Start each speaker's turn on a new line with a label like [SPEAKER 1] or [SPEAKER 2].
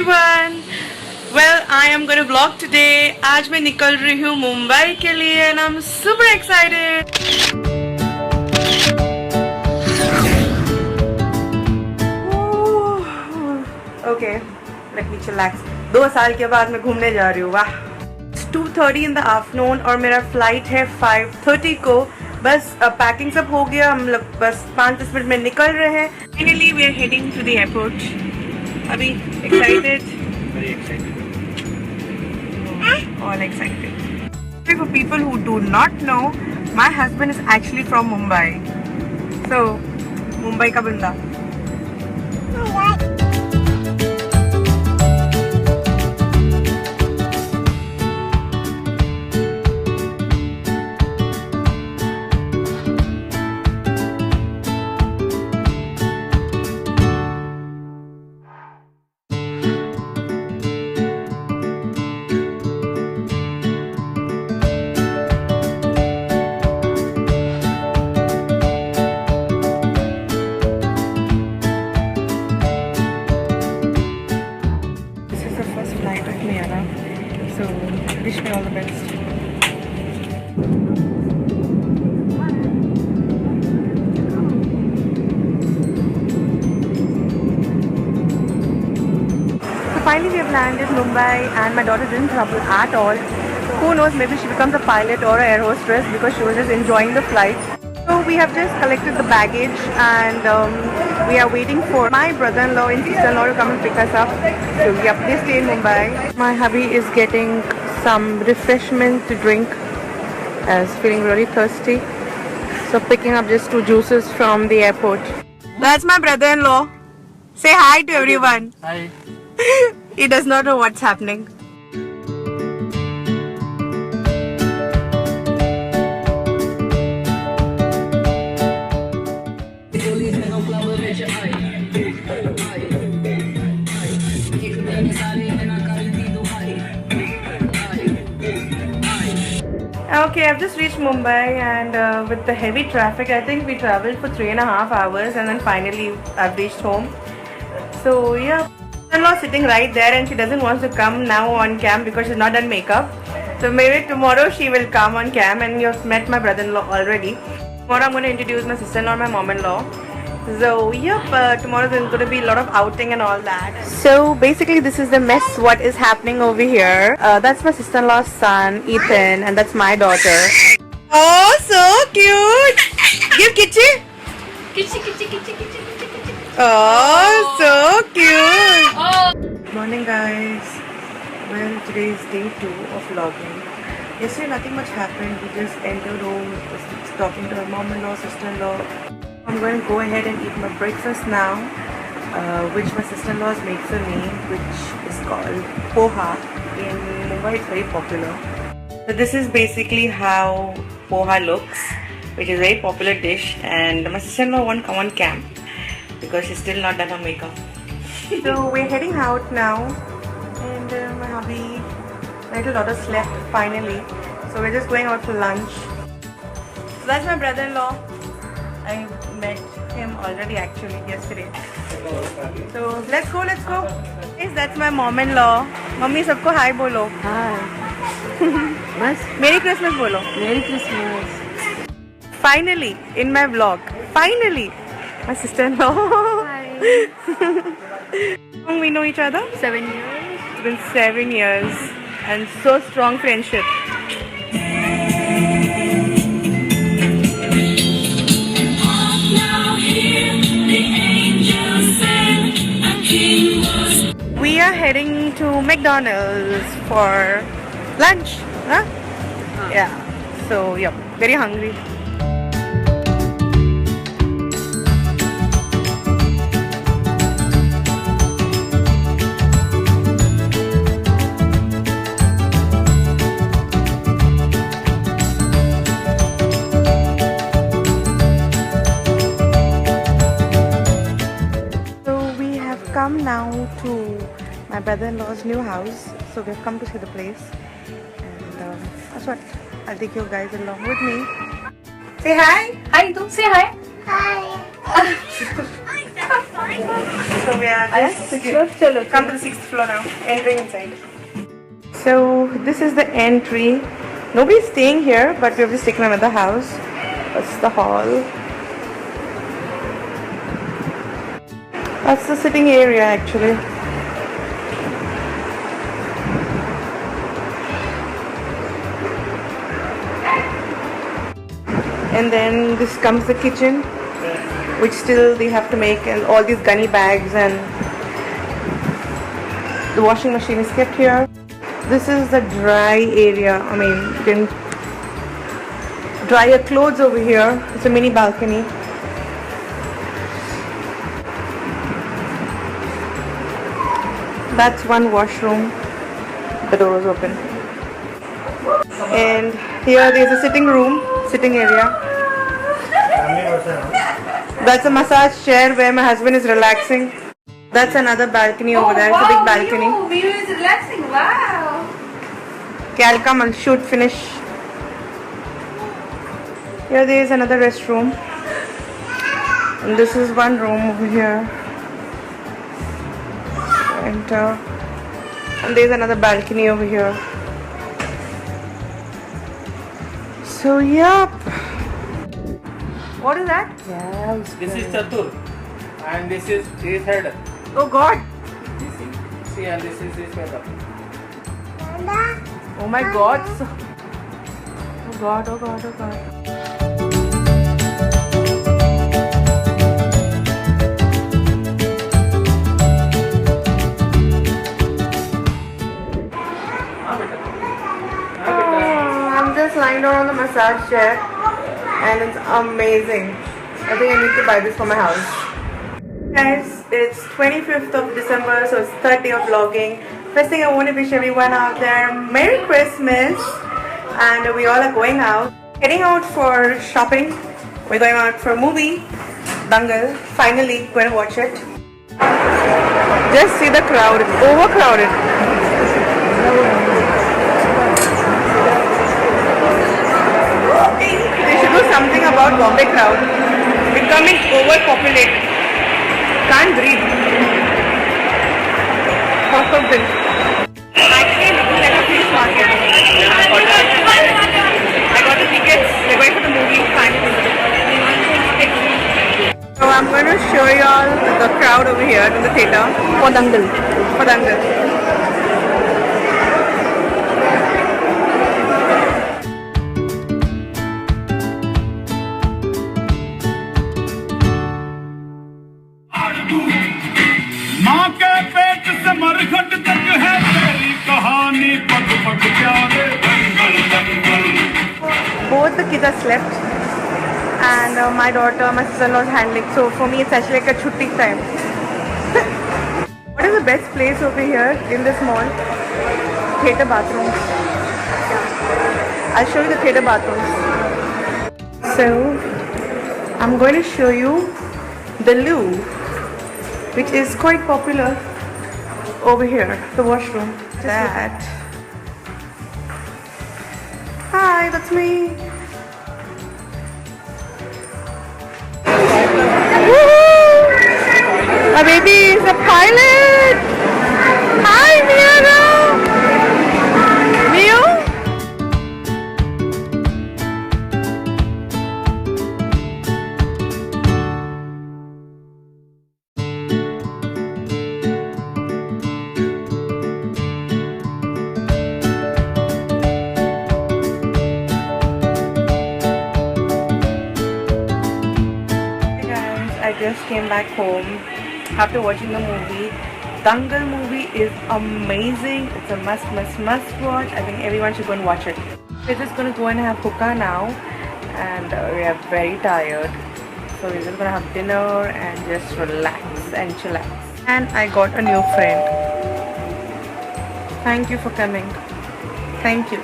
[SPEAKER 1] everyone. Well, I am going to vlog today. आज मैं निकल रही हूँ मुंबई के लिए and I'm super excited. Okay, let me chillax. 2 साल के बाद मैं घूमने जा रही हूँ. वाह. It's 2:30 in the afternoon और मेरा फ्लाइट है 5:30 को. बस पैकिंग सब हो गया. हम लोग बस 5-10 मिनट में निकल रहे हैं. Finally, we are heading to the airport. अभी excited?
[SPEAKER 2] Very excited.
[SPEAKER 1] All excited. For people who do not know, my husband is actually from Mumbai. So, Mumbai का बंदा. So, wish me all the best. So finally we have landed in Mumbai and my daughter didn't trouble at all. Who knows, maybe she becomes a pilot or an air hostess because she was just enjoying the flight. So we have just collected the baggage and we are waiting for my brother-in-law and sister-in-law to come and pick us up. So yep, they stay in Mumbai. My hubby is getting some refreshment to drink as feeling really thirsty. So picking up just 2 juices from the airport. That's my brother-in-law. Say hi to everyone.
[SPEAKER 2] Hi.
[SPEAKER 1] He does not know what's happening. Okay, I've just reached Mumbai and with the heavy traffic, I think we traveled for 3.5 hours and then finally I've reached home. So yeah, sister-in-law sitting right there and she doesn't want to come now on cam because she's not done makeup. So maybe tomorrow she will come on cam and you've met my brother-in-law already. Tomorrow I'm going to introduce my sister-in-law and my mom-in-law. So yep, tomorrow there's going to be a lot of outing and all that. So basically this is the mess what is happening over here. That's my sister-in-law's son, Ethan, and that's my daughter. Oh, so cute! Give Kitchi!
[SPEAKER 3] Kitchi.
[SPEAKER 1] Oh, so cute! Good morning guys. Well, today is day 2 of vlogging. Yesterday nothing much happened. We just entered home, was talking to my mom-in-law, sister-in-law. I'm going to go ahead and eat my breakfast now, which my sister-in-law has made for me, which is called poha. In Mumbai it's very popular. So this is basically how poha looks, which is a very popular dish, and my sister-in-law won't come on cam because she's still not done her makeup. So we're heading out now, and my hubby, my little daughter slept finally, so we're just going out for lunch. So that's my brother-in-law. I met him already actually yesterday. So let's go. Yes, that's my mom-in-law. Mummy, सबको hi बोलो.
[SPEAKER 3] Hi. बस
[SPEAKER 1] Merry Christmas बोलो.
[SPEAKER 3] Merry Christmas.
[SPEAKER 1] Finally, in my vlog. Finally, my sister-in-law.
[SPEAKER 3] Hi.
[SPEAKER 1] How long we know each other?
[SPEAKER 3] 7 years.
[SPEAKER 1] It's been 7 years and so strong friendship. We are heading to McDonald's for lunch. Huh? Yeah. So, yep, very hungry. Come now to my brother-in-law's new house, so we've come to see the place, and that's what I'll take you guys along with me. Say hi.
[SPEAKER 3] Hi, do say hi.
[SPEAKER 4] Hi.
[SPEAKER 1] So we are just come to the 6th floor now, entering inside. So this is the entry. Nobody's staying here, but we've just taken another house. That's the hall. That's the sitting area actually. And then this comes the kitchen, which still they have to make, and all these gunny bags, and the washing machine is kept here. This is the dry area. I mean, you can dry your clothes over here. It's a mini balcony. That's one washroom. The door is open. And here there's a sitting room, sitting area. That's a massage chair where my husband is relaxing. That's another balcony over there. It's a big balcony.
[SPEAKER 3] View is relaxing. Wow.
[SPEAKER 1] Okay, I'll come and shoot, finish. Here there is another restroom. And this is one room over here. Enter. And there's another balcony over here. So, yep. What is that?
[SPEAKER 3] Yes.
[SPEAKER 2] This is Chatur and this is his head.
[SPEAKER 1] Oh God.
[SPEAKER 2] See, and this is his feather.
[SPEAKER 1] Oh my God. Oh God, oh God, oh God. I'm just lying down on the massage chair and it's amazing. I think I need to buy this for my house. Guys, it's 25th of December, so it's third day of vlogging. First thing I want to wish everyone out there Merry Christmas, and we all are going out. Heading out for shopping. We're going out for a movie, Dangal. Finally, going to watch it. Just see the crowd, it's overcrowded. They should do something about Bombay crowd. Becoming overpopulated. Can't breathe. Horrible. Actually, looking like a fish market. I got the tickets. We're going for the movie. Finally. So I'm going to show you all the crowd over here in the theatre for Dangal. For Dangal. Both the kids are slept, and my daughter, my sister-in-law is handling. So for me, it's actually like a chutti time. What is the best place over here in this mall? Theatre bathrooms. I'll show you the theatre bathrooms. So I'm going to show you the loo, which is quite popular over here. The washroom. That. Hi, that's me. Woohoo! My baby is a pilot. Hi, Mira. Mio? I just came back home after watching the movie. Dangal movie is amazing. It's a must watch. I think everyone should go and watch it. We're just going to go and have hookah now, and we are very tired. So we're just going to have dinner and just relax and chillax. And I got a new friend. Thank you for coming. Thank you.